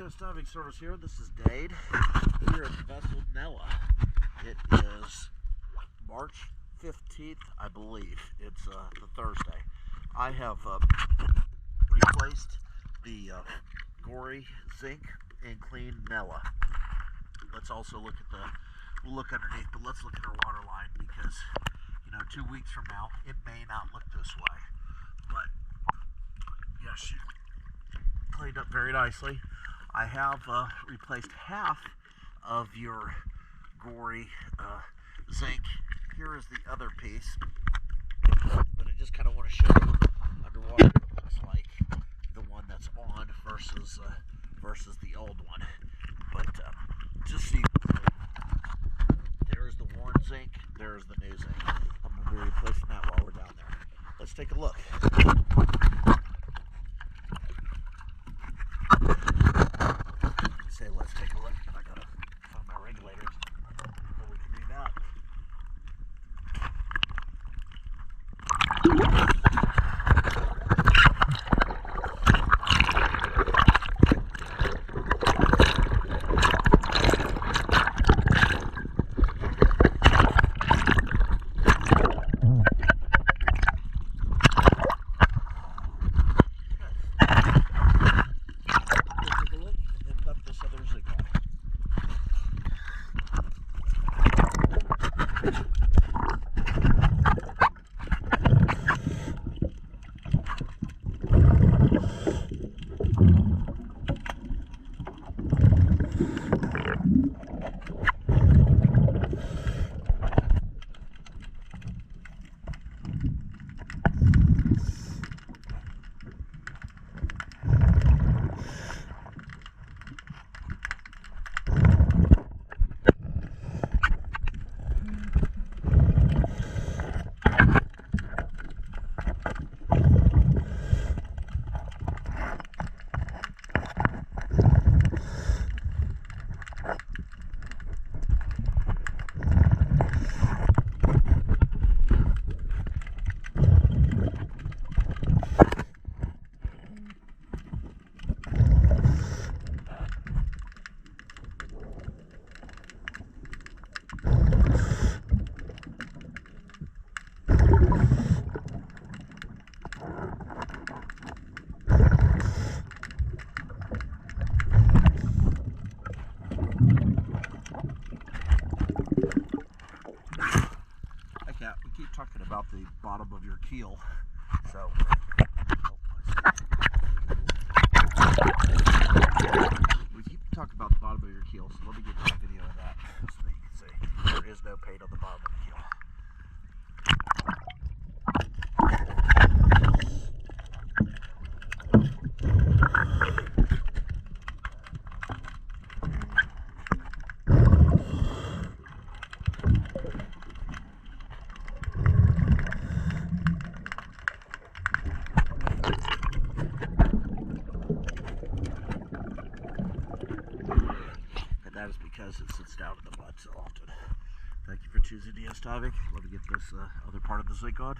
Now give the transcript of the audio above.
DS Diving Service here. This is Dade here at the vessel Nella. It is March 15th, I believe. It's the Thursday. I have replaced the gory Zinc and clean Nella. Let's also look at we'll look underneath, but let's look at our water line because, 2 weeks from now, it may not look this way. But, yes, she cleaned up very nicely. I have replaced half of your gory Zinc. Here is the other piece, but I just kind of want to show you underwater what it looks like, the one that's on versus the old one. But just see, there's the worn Zinc, there's the new Zinc. I'm going to be replacing that while we're down there. Let's take a look. Let's take a look. I gotta find my regulators before we can do that. Take a look and put this other Zinc on. We keep talking about the bottom of your keel, so we keep talking about the bottom of your keel, so let me get you a video of that so that you can see there is no paint on the bottom of the keel. That is because it sits down in the mud so often. Thank you for choosing DS Diving. Let me get this other part of the Zinc on.